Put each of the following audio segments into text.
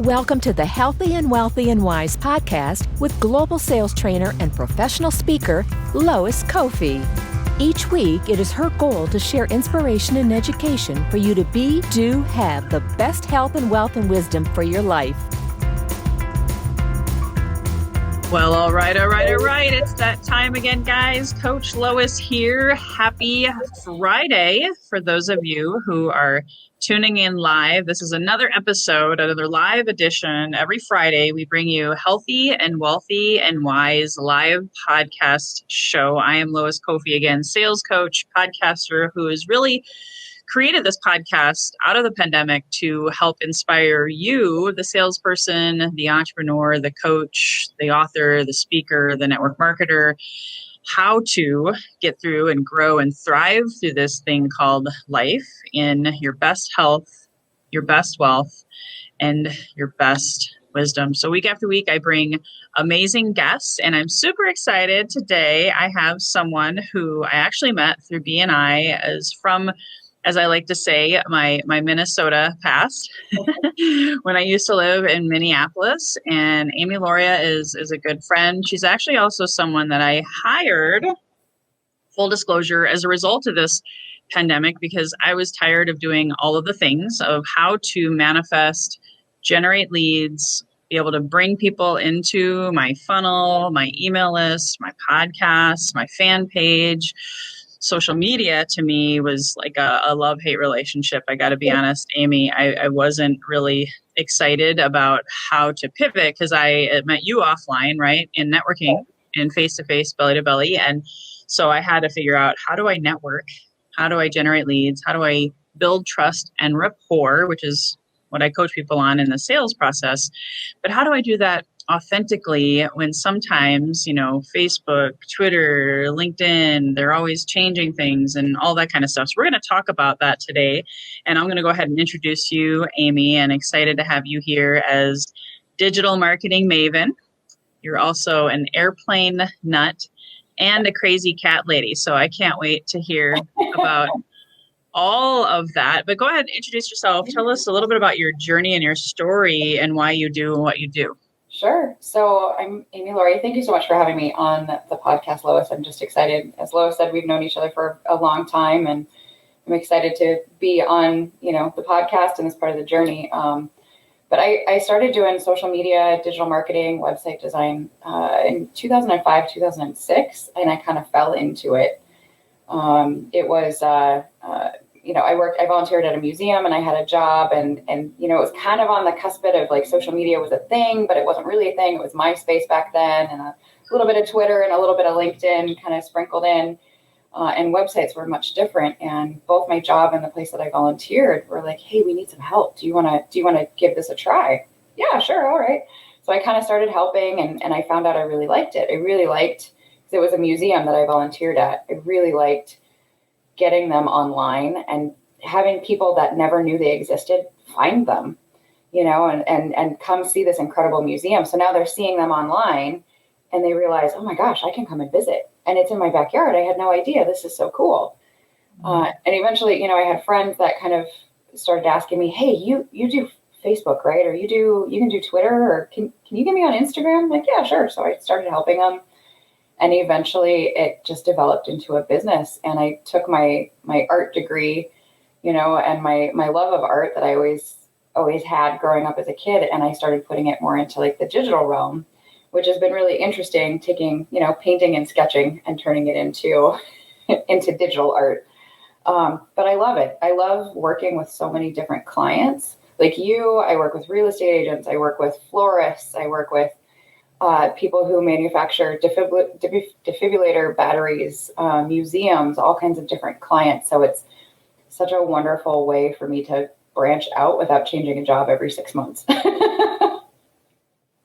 Welcome to the Healthy and Wealthy and Wise podcast with global sales trainer and professional speaker, Lois Kofi. Each week, it is her goal to share inspiration and education for you to be, do, have the best health and wealth and wisdom for your life. Well, all right. It's that time again, guys. Coach Lois here. Happy Friday for those of you who are tuning in live. This is another episode, another live edition. Every Friday, we bring you Healthy and Wealthy and Wise live podcast show. I am Lois Kofi again, sales coach, podcaster who has really created this podcast out of the pandemic to help inspire you, the salesperson, the entrepreneur, the coach, the author, the speaker, the network marketer, how to get through and grow and thrive through this thing called life in your best health, your best wealth, and your best wisdom. So week after week, I bring amazing guests, and I'm super excited. Today, I have someone who I actually met through BNI, as I like to say, my Minnesota past when I used to live in Minneapolis. And Amy Lauria is a good friend. She's actually also someone that I hired, full disclosure, as a result of this pandemic, because I was tired of doing all of the things of how to manifest, generate leads, be able to bring people into my funnel, my email list, my podcast, my fan page. Social media to me was like a love-hate relationship. I got to be honest, Amy, I wasn't really excited about how to pivot because I met you offline, right? In networking, in face-to-face, belly-to-belly. And so I had to figure out, how do I network? How do I generate leads? How do I build trust and rapport, which is what I coach people on in the sales process. But how do I do that authentically when sometimes, Facebook, Twitter, LinkedIn, they're always changing things and all that kind of stuff. So we're going to talk about that today. And I'm going to go ahead and introduce you, Amy, and excited to have you here as digital marketing maven. You're also an airplane nut and a crazy cat lady. So I can't wait to hear about all of that. But go ahead and introduce yourself. Tell us a little bit about your journey and your story and why you do what you do. Sure. So I'm Amy Lauria. Thank you so much for having me on the podcast, Lois. I'm just excited. As Lois said, we've known each other for a long time, and I'm excited to be on, the podcast and this part of the journey. But I started doing social media, digital marketing, website design in 2005, 2006, and I kind of fell into it. It was, I volunteered at a museum and I had a job and it was kind of on the cusp of like social media was a thing, but it wasn't really a thing. It was MySpace back then and a little bit of Twitter and a little bit of LinkedIn kind of sprinkled in, and websites were much different. And both my job and the place that I volunteered were like, hey, we need some help. Do you want to give this a try? Yeah, sure. All right. So I kind of started helping and I found out I really liked it. I really liked, because it was a museum that I volunteered at. I really liked getting them online and having people that never knew they existed find them, and come see this incredible museum. So now they're seeing them online and they realize, oh my gosh, I can come and visit. And it's in my backyard. I had no idea. This is so cool. And eventually, I had friends that kind of started asking me, hey, you do Facebook, right? Or you can do Twitter, or can you get me on Instagram? I'm like, yeah, sure. So I started helping them. And eventually it just developed into a business. And I took my art degree, and my love of art that I always had growing up as a kid. And I started putting it more into like the digital realm, which has been really interesting, taking, painting and sketching and turning it into digital art. But I love it. I love working with so many different clients. Like you, I work with real estate agents. I work with florists. I work with people who manufacture defibrillator batteries, museums, all kinds of different clients. So it's such a wonderful way for me to branch out without changing a job every 6 months. I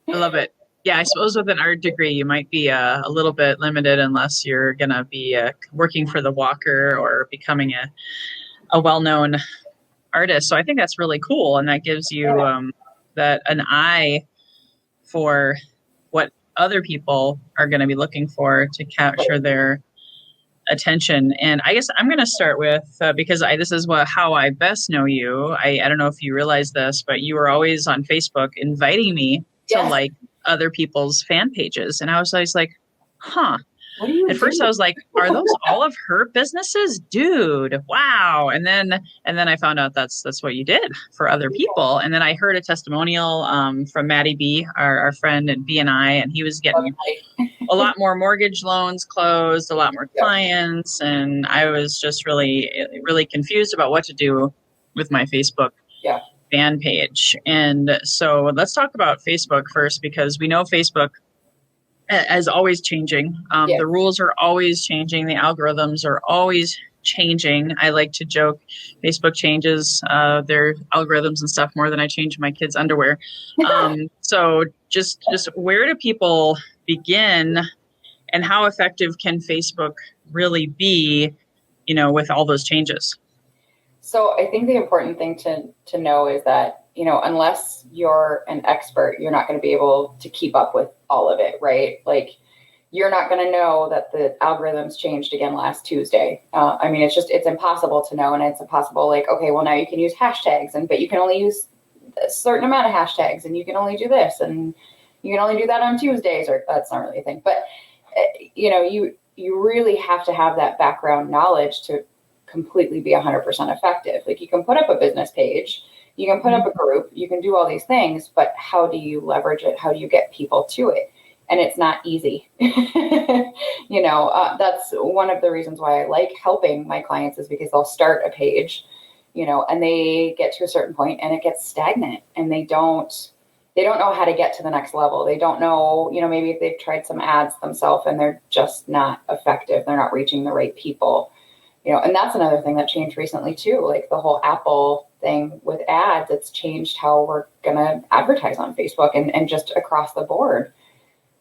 love it. Yeah, I suppose with an art degree, you might be a little bit limited unless you're going to be working for the Walker or becoming a well-known artist. So I think that's really cool. And that gives you an eye for what other people are going to be looking for to capture their attention. And I guess I'm going to start with, because this is how I best know you. I don't know if you realize this, but you were always on Facebook inviting me to like other people's fan pages. And I was always like, huh. What do you At first I was like, are those all of her businesses? Dude, wow. And then I found out that's what you did for other people. And then I heard a testimonial from Maddie B, our friend at BNI, and he was getting a lot more mortgage loans closed, a lot more clients. And I was just really, really confused about what to do with my Facebook fan page. And so let's talk about Facebook first, because we know Facebook as always changing. The rules are always changing. The algorithms are always changing. I like to joke, Facebook changes their algorithms and stuff more than I change my kids' underwear. So just where do people begin, and how effective can Facebook really be, with all those changes? So I think the important thing to know is that, unless you're an expert, you're not going to be able to keep up with all of it, right? Like, you're not going to know that the algorithms changed again last Tuesday. It's impossible to know. And it's impossible, like, okay, well, now you can use hashtags, but you can only use a certain amount of hashtags, and you can only do this, and you can only do that on Tuesdays, or that's not really a thing. But, you really have to have that background knowledge to completely be 100% effective. Like, you can put up a business page, you can put up a group, you can do all these things, but how do you leverage it? How do you get people to it? And it's not easy. That's one of the reasons why I like helping my clients, is because they'll start a page, and they get to a certain point and it gets stagnant, and they don't know how to get to the next level. They don't know, maybe if they've tried some ads themselves and they're just not effective. They're not reaching the right people. And that's another thing that changed recently too, like the whole Apple thing with ads. It's changed how we're going to advertise on Facebook and just across the board.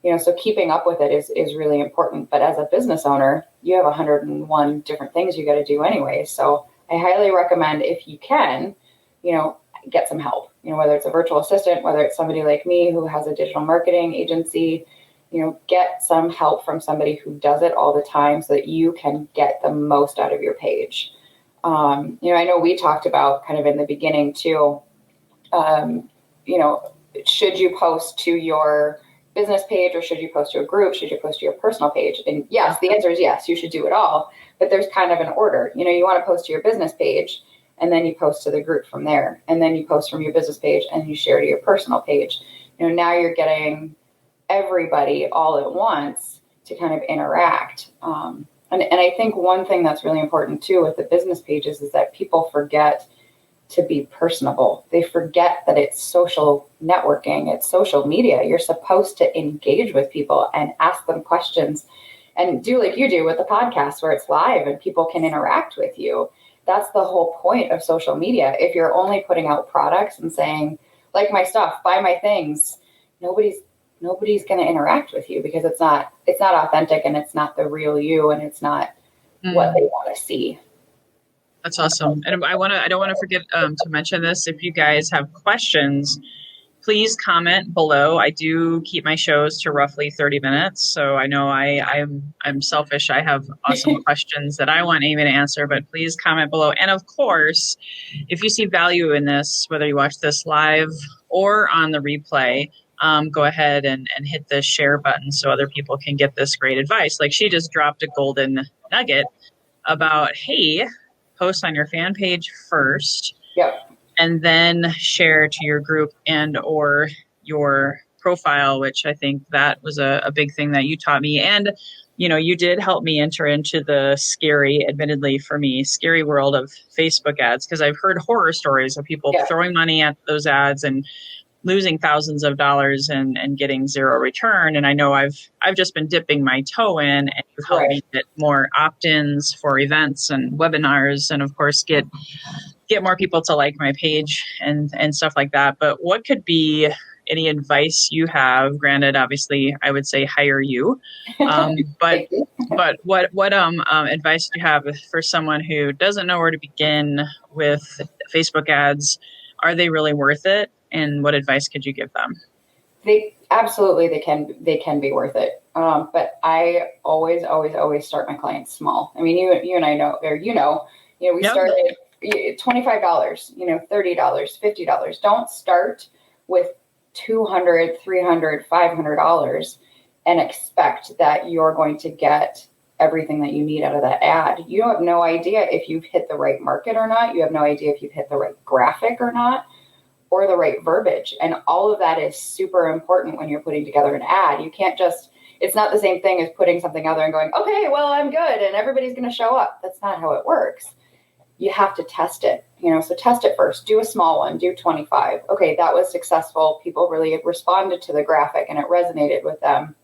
So keeping up with it is really important. But as a business owner, you have 101 different things you got to do anyway. So I highly recommend, if you can, get some help, whether it's a virtual assistant, whether it's somebody like me who has a digital marketing agency, get some help from somebody who does it all the time, so that you can get the most out of your page. I know we talked about kind of in the beginning too, should you post to your business page, or should you post to a group? Should you post to your personal page? And yes, the answer is yes, you should do it all, but there's kind of an order. You want to post to your business page, and then you post to the group from there, and then you post from your business page and you share to your personal page. Now you're getting everybody all at once to kind of interact. And I think one thing that's really important too with the business pages is that people forget to be personable. They forget that it's social networking, it's social media. You're supposed to engage with people and ask them questions, and do like you do with the podcast, where it's live and people can interact with you. That's the whole point of social media. If you're only putting out products and saying, like my stuff, buy my things, nobody's going to interact with you, because it's not authentic, and it's not the real you, and it's not what they want to see. That's awesome. And I don't want to forget to mention this. If you guys have questions, please comment below. I do keep my shows to roughly 30 minutes. So I know I'm selfish. I have awesome questions that I want Amy to answer, but please comment below. And of course, if you see value in this, whether you watch this live or on the replay, go ahead and hit the share button so other people can get this great advice. Like, she just dropped a golden nugget about, hey, post on your fan page first, and then share to your group and or your profile, which I think that was a big thing that you taught me. And, you did help me enter into the admittedly for me, scary world of Facebook ads, because I've heard horror stories of people throwing money at those ads and losing thousands of dollars and getting zero return. And I know I've just been dipping my toe in, and you've helped me get more opt-ins for events and webinars, and of course get more people to like my page and stuff like that. But what could be any advice you have? Granted, obviously I would say hire you. But what advice do you have for someone who doesn't know where to begin with Facebook ads? Are they really worth it? And what advice could you give them? They absolutely, they can be worth it. But I always start my clients small. I mean, you and I know, or we Yep. start at $25, $30, $50. Don't start with $200, $300, $500 and expect that you're going to get everything that you need out of that ad. You have no idea if you've hit the right market or not. You have no idea if you've hit the right graphic or not, or the right verbiage. And all of that is super important when you're putting together an ad. You can't just, it's not the same thing as putting something out there and going, okay, well, I'm good and everybody's going to show up. That's not how it works. You have to test it, so test it first. Do a small one, do 25. Okay, that was successful. People really responded to the graphic and it resonated with them.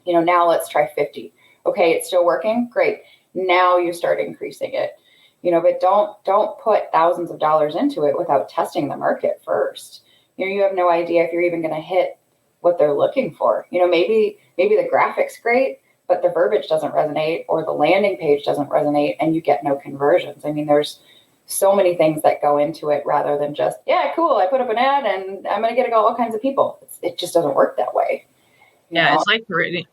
Now let's try 50. Okay, it's still working. Great. Now you start increasing it. But don't put thousands of dollars into it without testing the market first. You have no idea if you're even going to hit what they're looking for. Maybe the graphic's great, but the verbiage doesn't resonate or the landing page doesn't resonate and you get no conversions. I mean, there's so many things that go into it rather than just, yeah, cool, I put up an ad and I'm going to get all kinds of people. It just doesn't work that way. Yeah, it's like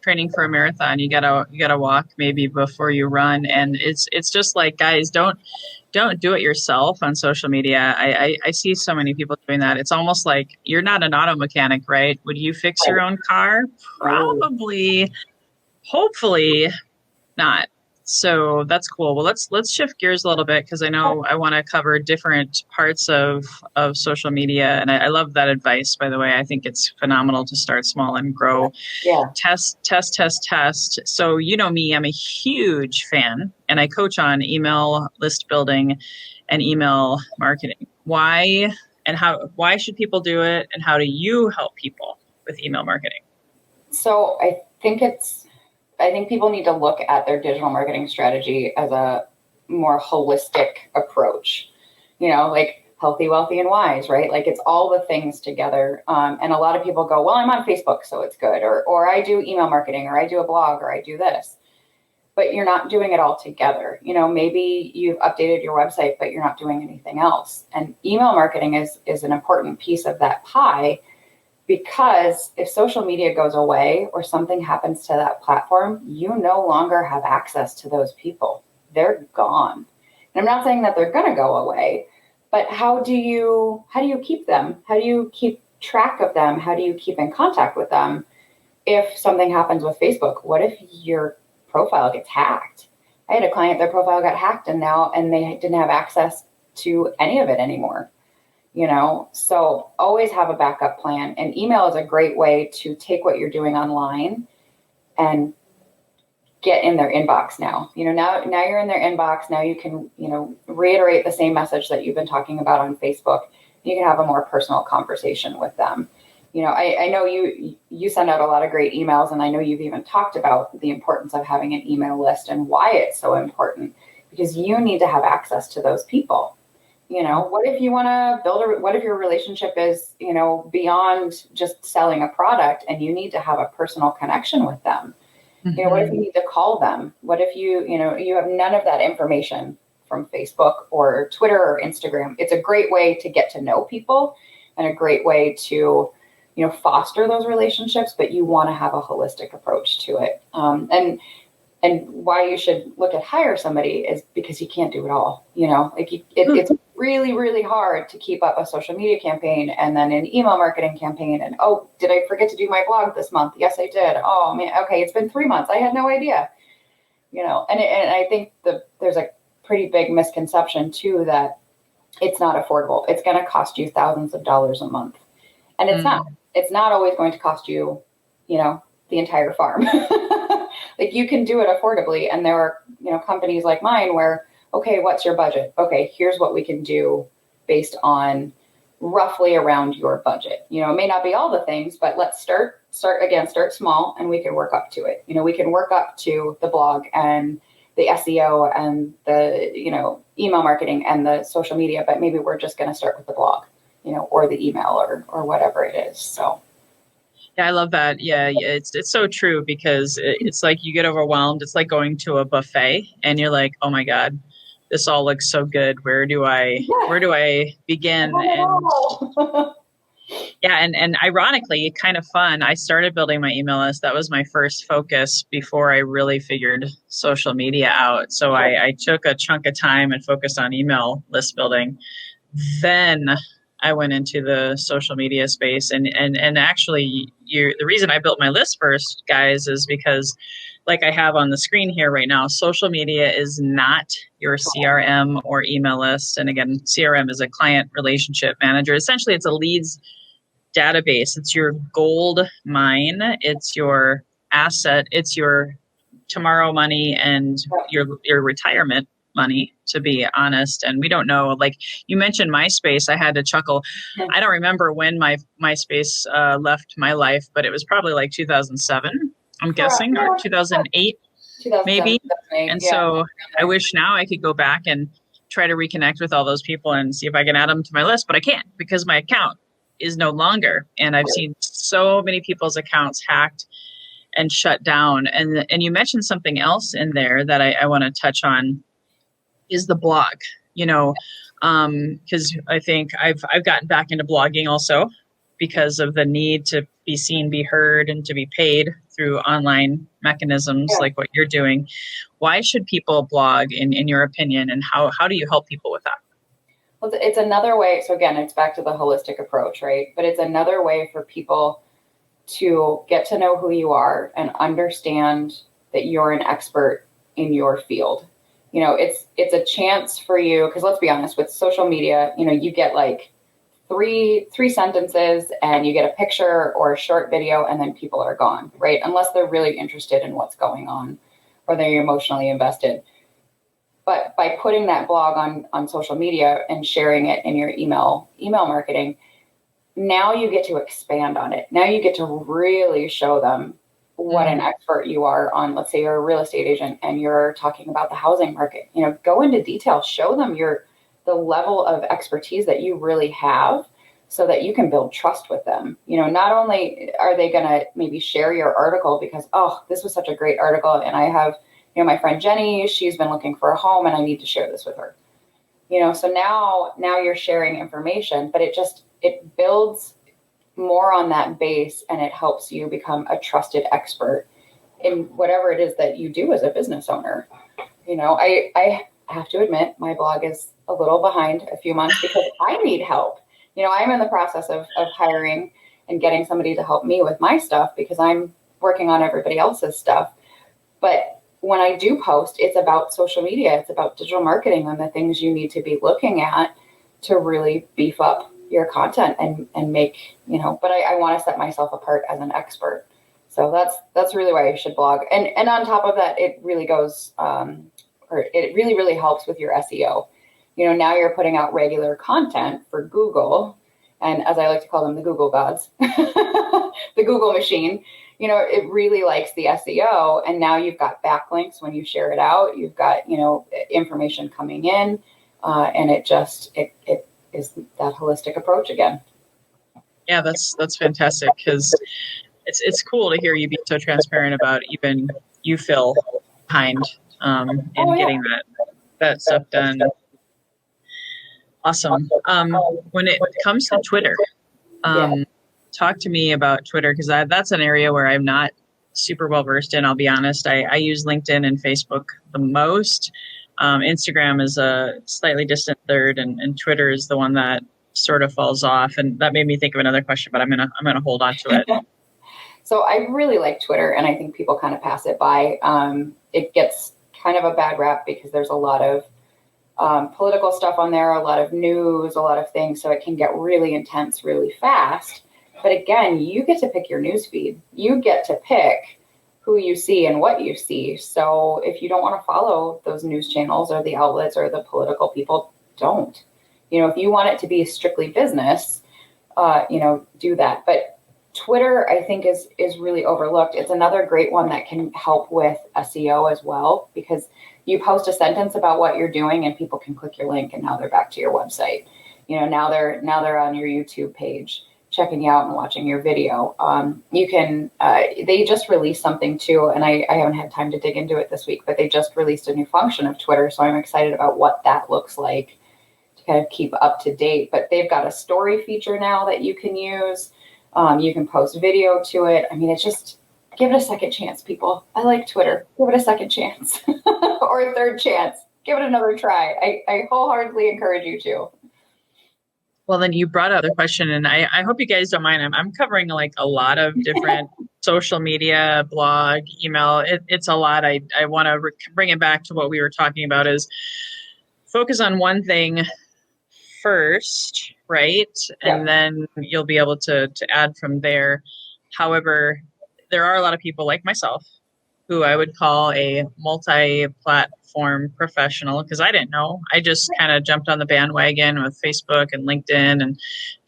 training for a marathon. You gotta walk maybe before you run, and it's just like, guys, don't do it yourself on social media. I see so many people doing that. It's almost like you're not an auto mechanic, right? Would you fix your own car? Probably, hopefully not. So that's cool. Well, let's shift gears a little bit because I know I want to cover different parts of social media, and I love that advice. By the way, I think it's phenomenal to start small and grow. Yeah. Test. So me, I'm a huge fan, and I coach on email list building and email marketing. Why and how? Why should people do it, and how do you help people with email marketing? So I think people need to look at their digital marketing strategy as a more holistic approach, like healthy, wealthy, and wise, right? Like it's all the things together. And a lot of people go, well, I'm on Facebook, so it's good. Or I do email marketing, or I do a blog, or I do this. But you're not doing it all together. Maybe you've updated your website, but you're not doing anything else. And email marketing is an important piece of that pie. Because if social media goes away or something happens to that platform, you no longer have access to those people. They're gone. And I'm not saying that they're going to go away, but how do you keep them? How do you keep track of them? How do you keep in contact with them if something happens with Facebook? What if your profile gets hacked? I had a client, their profile got hacked and they didn't have access to any of it anymore. So always have a backup plan. And email is a great way to take what you're doing online and get in their inbox now. Now you're in their inbox. Now you can, reiterate the same message that you've been talking about on Facebook. You can have a more personal conversation with them. I know you send out a lot of great emails, and I know you've even talked about the importance of having an email list and why it's so important, because you need to have access to those people. What if you want to what if your relationship is, beyond just selling a product and you need to have a personal connection with them? Mm-hmm. What if you need to call them? What if you have none of that information from Facebook or Twitter or Instagram? It's a great way to get to know people and a great way to, foster those relationships, but you want to have a holistic approach to it. And why you should look at hire somebody is because you can't do it all. It's really, really hard to keep up a social media campaign and then an email marketing campaign. And, oh, did I forget to do my blog this month? Yes, I did. Oh, man. Okay. It's been 3 months. I had no idea, and I think there's a pretty big misconception too, that it's not affordable. It's going to cost you thousands of dollars a month. And it's not always going to cost you, the entire farm. Like you can do it affordably. And there are, companies like mine where, okay, what's your budget? Okay, here's what we can do based on roughly around your budget. It may not be all the things, but let's start small and we can work up to it. We can work up to the blog and the SEO and the, email marketing and the social media, but maybe we're just going to start with the blog, or the email or whatever it is. So. Yeah, I love that. Yeah, it's so true because it's like you get overwhelmed. It's like going to a buffet and you're like, oh my God, this all looks so good. Where do I begin? And Yeah. And ironically, kind of fun. I started building my email list. That was my first focus before I really figured social media out. So I took a chunk of time and focused on email list building. Then I went into the social media space, and actually the reason I built my list first, guys, is because, like I have on the screen here right now, social media is not your CRM or email list. And again, CRM is a client relationship manager. Essentially, it's a leads database. It's your gold mine. It's your asset. It's your tomorrow money and your retirement money, to be honest. And we don't know, like you mentioned MySpace, I had to chuckle. I don't remember when my MySpace left my life, but it was probably like 2007, I'm guessing, or 2008 maybe. And so I wish now I could go back and try to reconnect with all those people and see if I can add them to my list, but I can't because my account is no longer. And I've seen so many people's accounts hacked and shut down. And you mentioned something else in there that I want to touch on is the blog, because I think I've gotten back into blogging also because of the need to be seen, be heard, and to be paid through online mechanisms like what you're doing. Why should people blog in your opinion, and how do you help people with that? Well, it's another way. So again, it's back to the holistic approach, right? But it's another way for people to get to know who you are and understand that you're an expert in your field. It's a chance for you, because let's be honest, with social media, you get like three sentences and you get a picture or a short video and then people are gone, right? Unless they're really interested in what's going on or they're emotionally invested. But by putting that blog on social media and sharing it in your email marketing, now you get to expand on it. Now you get to really show them what an expert you are on. Let's say you're a real estate agent and you're talking about the housing market. Go into detail, show them the level of expertise that you really have so that you can build trust with them. Not only are they going to maybe share your article because, oh, this was such a great article and I have my friend Jenny, she's been looking for a home and I need to share this with her. So now you're sharing information, but it builds more on that base and it helps you become a trusted expert in whatever it is that you do as a business owner. I have to admit my blog is a little behind a few months because I need help. I'm in the process of hiring and getting somebody to help me with my stuff because I'm working on everybody else's stuff. But when I do post, it's about social media. It's about digital marketing and the things you need to be looking at to really beef up your content and make, but I want to set myself apart as an expert. So that's really why you should blog. And on top of that, it really goes, or it really, really helps with your SEO. Now you're putting out regular content for Google. And as I like to call them, the Google gods, the Google machine. It really likes the SEO, and now you've got backlinks when you share it out. You've got, information coming in, and it is that holistic approach again. Yeah, that's fantastic because it's cool to hear you be so transparent about even you feel behind in getting that stuff done. Awesome. When it comes to Twitter, talk to me about Twitter because that's an area where I'm not super well versed in. I'll be honest. I use LinkedIn and Facebook the most. Instagram is a slightly distant third, and Twitter is the one that sort of falls off. And that made me think of another question, but I'm gonna hold on to it. So I really like Twitter, and I think people kind of pass it by. It gets kind of a bad rap because there's a lot of political stuff on there, a lot of news, a lot of things. So it can get really intense really fast. But again, you get to pick your news feed. You get to pick who you see and what you see. So if you don't want to follow those news channels or the outlets or the political people, don't. If you want it to be strictly business, do that. But Twitter, I think, is really overlooked. It's another great one that can help with SEO as well, because you post a sentence about what you're doing and people can click your link and now they're back to your website. Now they're on your YouTube page, checking you out and watching your video. You can, they just released something too, and I haven't had time to dig into it this week, but they just released a new function of Twitter. So I'm excited about what that looks like to kind of keep up to date. But they've got a story feature now that you can use. You can post video to it. I mean, it's just, give it a second chance, people. I like Twitter. Give it a second chance or a third chance. Give it another try. I wholeheartedly encourage you to. Well, then you brought up the question, and I hope you guys don't mind. I'm covering like a lot of different social media, blog, email. It's a lot. I want to bring it back to what we were talking about is focus on one thing first, right? And then you'll be able to add from there. However, there are a lot of people like myself who I would call a multi-platform professional because I didn't know. I just kind of jumped on the bandwagon with Facebook and LinkedIn and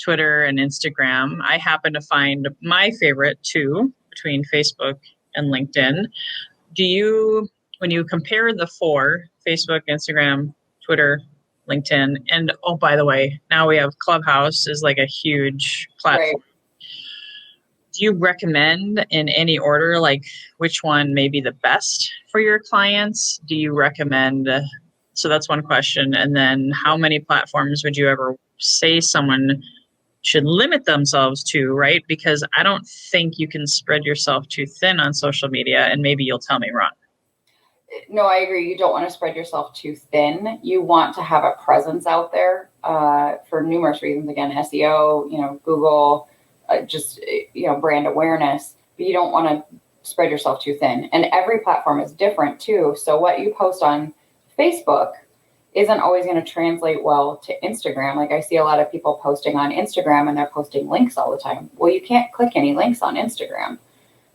Twitter and Instagram. I happen to find my favorite two between Facebook and LinkedIn. When you compare the four, Facebook, Instagram, Twitter, LinkedIn, and oh, by the way, now we have Clubhouse is like a huge platform. Right. Do you recommend in any order, like which one may be the best for your clients? Do you recommend? So that's one question. And then how many platforms would you ever say someone should limit themselves to, right? Because I don't think you can spread yourself too thin on social media, and maybe you'll tell me wrong. No, I agree. You don't want to spread yourself too thin. You want to have a presence out there for numerous reasons. Again, SEO, Google, brand awareness, but you don't want to spread yourself too thin. And every platform is different too. So what you post on Facebook isn't always going to translate well to Instagram. Like I see a lot of people posting on Instagram and they're posting links all the time. Well, you can't click any links on Instagram.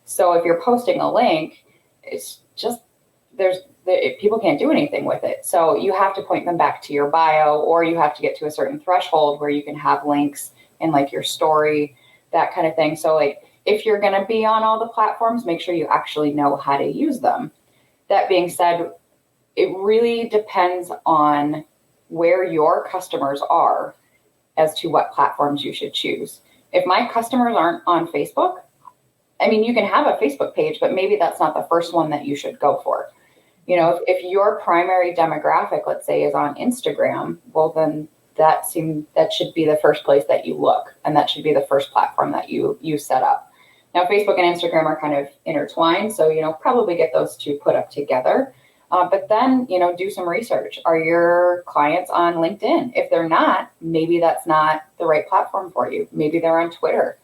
So if you're posting a link, it's just, people can't do anything with it. So you have to point them back to your bio, or you have to get to a certain threshold where you can have links in like your story, that kind of thing. So like if you're going to be on all the platforms, make sure you actually know how to use them. That being said, it really depends on where your customers are as to what platforms you should choose. If my customers aren't on Facebook, I mean, you can have a Facebook page, but maybe that's not the first one that you should go for. If your primary demographic, let's say, is on Instagram, well, then that should be the first place that you look, and that should be the first platform that you set up. Now, Facebook and Instagram are kind of intertwined, so probably get those two put up together. But then do some research. Are your clients on LinkedIn? If they're not, maybe that's not the right platform for you. Maybe they're on Twitter.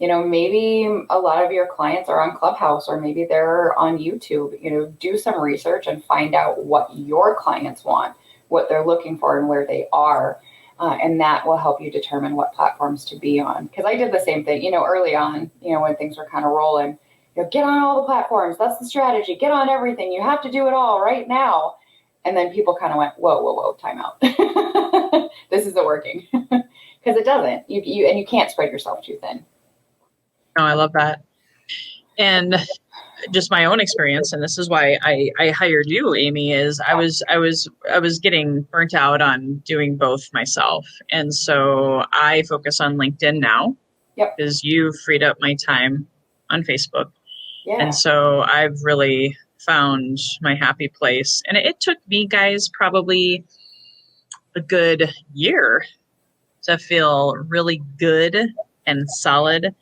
Maybe a lot of your clients are on Clubhouse, or maybe they're on YouTube. Do some research and find out what your clients want, what they're looking for, and where they are. And that will help you determine what platforms to be on. Because I did the same thing, early on, when things were kind of rolling. Get on all the platforms. That's the strategy. Get on everything. You have to do it all right now. And then people kind of went, whoa, time out. This isn't working. Because it doesn't. You can't spread yourself too thin. No, I love that. And just my own experience, and this is why I hired you, Amy, is I was getting burnt out on doing both myself. And so I focus on LinkedIn now. Yep. Because you freed up my time on Facebook. Yeah. And so I've really found my happy place. And it took me, guys, probably a good year to feel really good and solid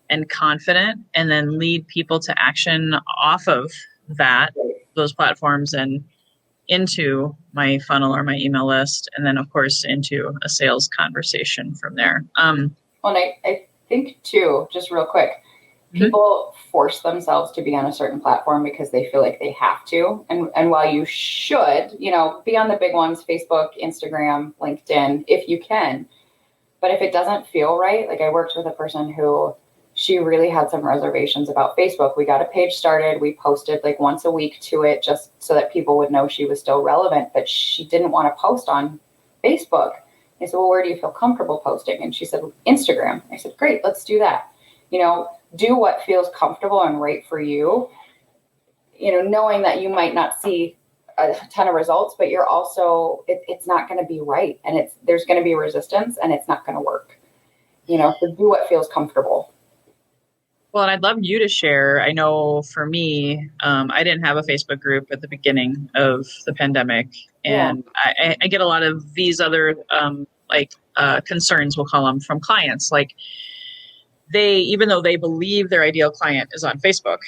and confident, and then lead people to action off of those platforms and into my funnel or my email list. And then of course into a sales conversation from there. Well, and I think too, just real quick, people force themselves to be on a certain platform because they feel like they have to. And while you should, be on the big ones, Facebook, Instagram, LinkedIn, if you can. But if it doesn't feel right, like I worked with a person who she really had some reservations about Facebook. We got a page started. We posted like once a week to it just so that people would know she was still relevant, but she didn't want to post on Facebook. I said, well, where do you feel comfortable posting? And she said, Instagram. I said, great, let's do that. Do what feels comfortable and right for you, knowing that you might not see a ton of results, but you're also, it's not going to be right. And there's going to be resistance and it's not going to work, so do what feels comfortable. Well, and I'd love you to share. I know for me, I didn't have a Facebook group at the beginning of the pandemic, and I get a lot of these other concerns, we'll call them, from clients. Like even though they believe their ideal client is on Facebook,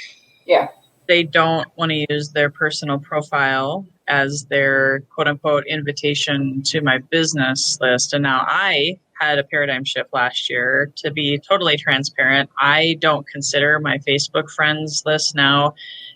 they don't want to use their personal profile as their quote unquote invitation to my business list. And now I had a paradigm shift last year. To be totally transparent, I don't consider my Facebook friends list now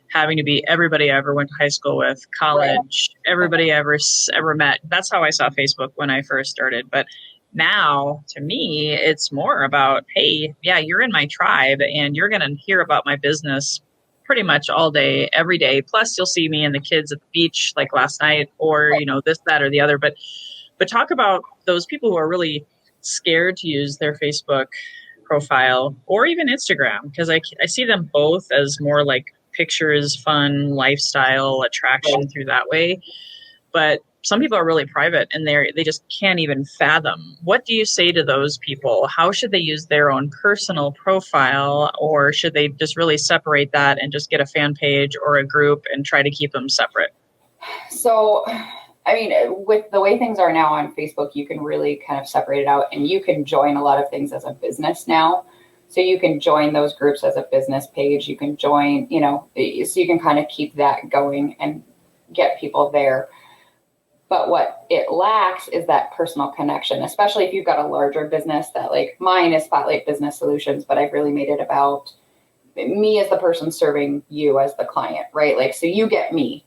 having to be everybody I ever went to high school with, college, everybody I ever met. That's how I saw Facebook when I first started. But now, to me, it's more about, hey, yeah, you're in my tribe and you're going to hear about my business pretty much all day, every day. Plus, you'll see me and the kids at the beach like last night, or, this, that, or the other. But talk about those people who are really scared to use their Facebook profile or even Instagram, because I see them both as more like pictures, fun, lifestyle, attraction through that way. But some people are really private and they just can't even fathom. What do you say to those people? How should they use their own personal profile, or should they just really separate that and just get a fan page or a group and try to keep them separate? So, I mean, with the way things are now on Facebook, you can really kind of separate it out, and you can join a lot of things as a business now. So you can join those groups as a business page. You can join, so you can kind of keep that going and get people there. But what it lacks is that personal connection, especially if you've got a larger business that, like mine is Spotlight Business Solutions, but I've really made it about me as the person serving you as the client, right? Like, so you get me.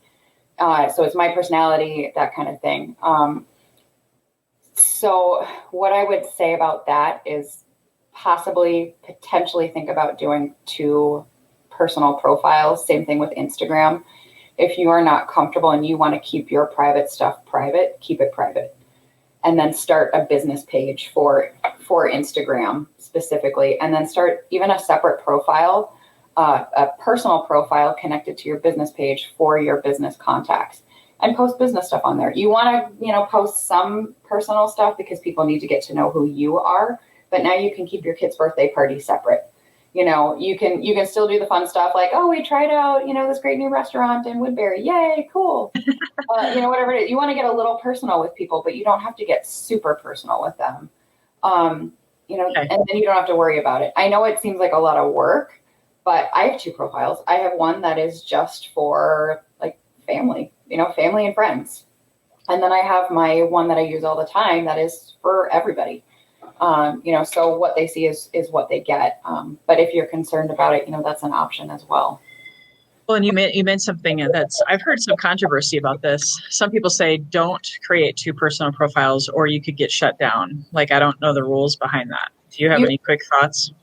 So it's my personality, that kind of thing. So what I would say about that is potentially think about doing 2 personal profiles. Same thing with Instagram. If you are not comfortable and you want to keep your private stuff private, keep it private. And then start a business page for Instagram specifically. And then start even a separate profile, a personal profile connected to your business page for your business contacts. And post business stuff on there. You want to, post some personal stuff because people need to get to know who you are. But now you can keep your kid's birthday party separate. You can still do the fun stuff like, oh, we tried out, this great new restaurant in Woodbury. Yay, cool. Whatever it is. You want to get a little personal with people, but you don't have to get super personal with them. And then you don't have to worry about it. I know it seems like a lot of work, but I have 2 profiles. I have one that is just for like family, family and friends. And then I have my one that I use all the time that is for everybody. So what they see is what they get. But if you're concerned about it, that's an option as well. Well, and you meant something I've heard some controversy about this. Some people say don't create 2 personal profiles or you could get shut down. Like, I don't know the rules behind that. Do you have any quick thoughts?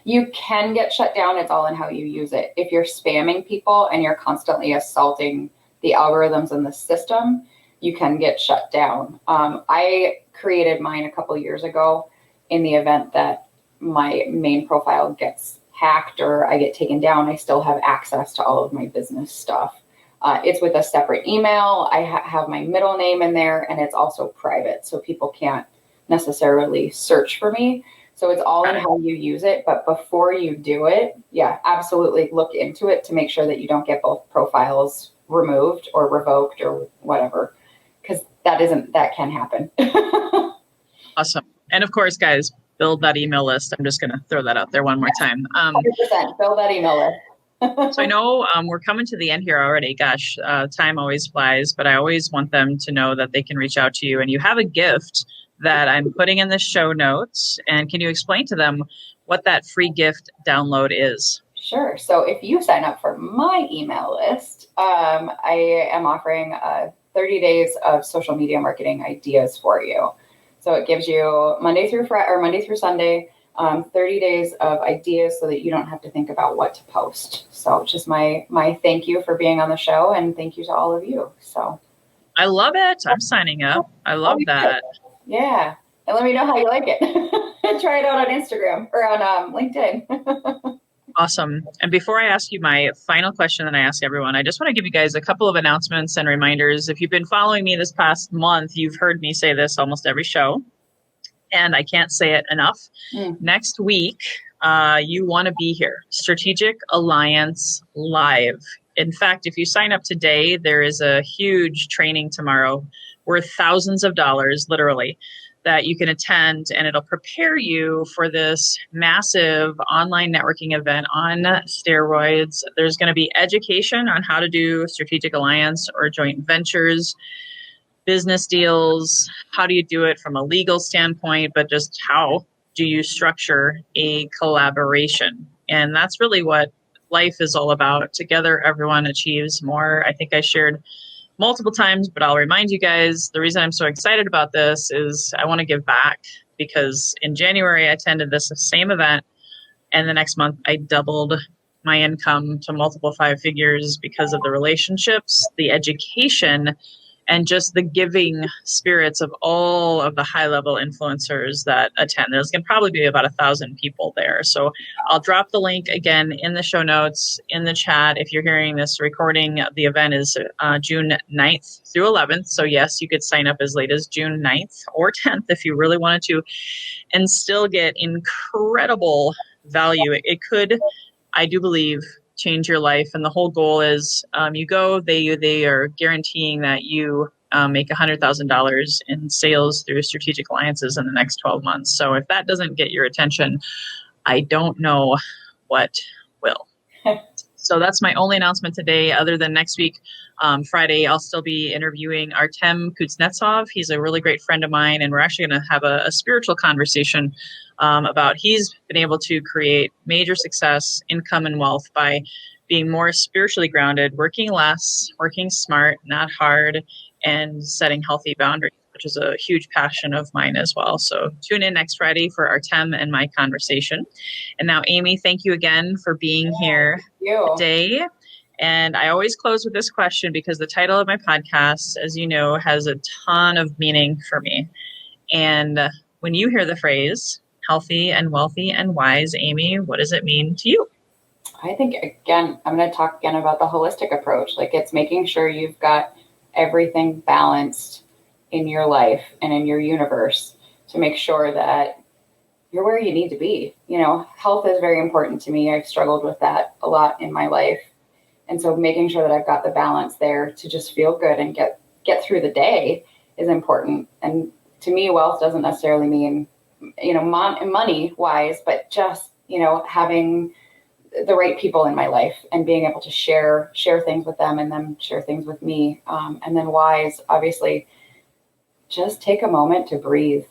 You can get shut down. It's all in how you use it. If you're spamming people and you're constantly assaulting the algorithms in the system, you can get shut down. I created mine a couple years ago. In the event that my main profile gets hacked or I get taken down, I still have access to all of my business stuff. It's with a separate email. I have my middle name in there, and it's also private, so people can't necessarily search for me. So it's all in how you use it. But before you do it, absolutely look into it to make sure that you don't get both profiles removed or revoked or whatever, because that can happen. Awesome. And of course, guys, build that email list. I'm just going to throw that out there one more time. 100%. Build that email list. So I know we're coming to the end here already. Gosh, time always flies, but I always want them to know that they can reach out to you. And you have a gift that I'm putting in the show notes. And can you explain to them what that free gift download is? Sure. So if you sign up for my email list, I am offering 30 days of social media marketing ideas for you. So it gives you Monday through Sunday, 30 days of ideas so that you don't have to think about what to post. So just my thank you for being on the show, and thank you to all of you. So I love it. I'm signing up. I love that. Yeah. And let me know how you like it. And try it out on Instagram or on LinkedIn. Awesome. And before I ask you my final question that I ask everyone, I just want to give you guys a couple of announcements and reminders. If you've been following me this past month, you've heard me say this almost every show, and I can't say it enough. Next week, you want to be here. Strategic Alliance Live. In fact, if you sign up today, there is a huge training tomorrow worth thousands of dollars, literally, that you can attend, and it'll prepare you for this massive online networking event on steroids. There's going to be education on how to do strategic alliance or joint ventures, business deals. How do you do it from a legal standpoint, but just how do you structure a collaboration? And that's really what life is all about. Together, everyone achieves more. I think I shared multiple times, but I'll remind you guys, the reason I'm so excited about this is I want to give back, because in January, I attended this same event, and the next month I doubled my income to multiple 5 figures because of the relationships, the education, and just the giving spirits of all of the high-level influencers that attend. There's going to probably be about 1,000 people there. So I'll drop the link again in the show notes, in the chat. If you're hearing this recording, the event is June 9th through 11th. So yes, you could sign up as late as June 9th or 10th if you really wanted to, and still get incredible value. It could, I do believe, change your life. And the whole goal is you go, they are guaranteeing that you make $100,000 in sales through strategic alliances in the next 12 months. So if that doesn't get your attention, I don't know what will. So that's my only announcement today, other than next week, Friday, I'll still be interviewing Artem Kuznetsov. He's a really great friend of mine, and we're actually going to have a spiritual conversation about he's been able to create major success, income, and wealth by being more spiritually grounded, working less, working smart, not hard, and setting healthy boundaries, which is a huge passion of mine as well. So tune in next Friday for Artem and my conversation. And now, Amy, thank you again for being here today. And I always close with this question because the title of my podcast, as you know, has a ton of meaning for me. And when you hear the phrase healthy and wealthy and wise, Amy, what does it mean to you? I think, again, I'm going to talk again about the holistic approach. Like, it's making sure you've got everything balanced in your life and in your universe to make sure that you're where you need to be. You know, health is very important to me. I've struggled with that a lot in my life. And so making sure that I've got the balance there to just feel good and get through the day is important. And to me, wealth doesn't necessarily mean, you know, money wise, but just, you know, having the right people in my life and being able to share things with them and them share things with me. And then wise, obviously, just take a moment to breathe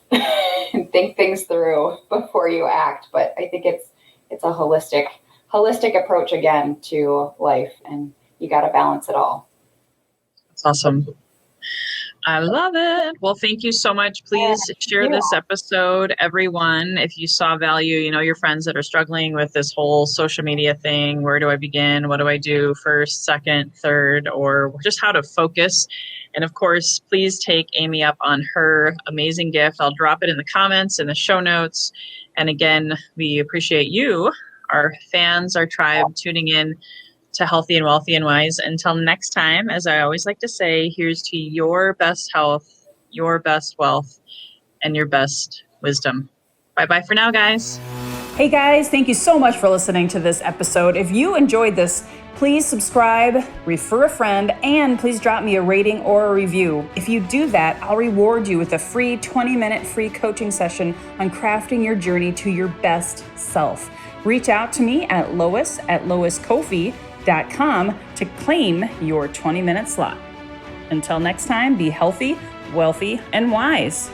and think things through before you act. But I think it's a holistic approach again to life, and you got to balance it all. That's awesome. I love it. Well, thank you so much. Please share this episode, everyone. If you saw value, you know, your friends that are struggling with this whole social media thing. Where do I begin? What do I do first, second, third, or just how to focus? And of course, please take Amy up on her amazing gift. I'll drop it in the comments, in the show notes. And again, we appreciate you, our fans, our tribe, tuning in to Healthy and Wealthy and Wise. Until next time, as I always like to say, here's to your best health, your best wealth, and your best wisdom. Bye-bye for now, guys. Hey guys, thank you so much for listening to this episode. If you enjoyed this, please subscribe, refer a friend, and please drop me a rating or a review. If you do that, I'll reward you with a free 20-minute free coaching session on crafting your journey to your best self. Reach out to me at lois@loiskofi.com to claim your 20-minute slot. Until next time, be healthy, wealthy, and wise.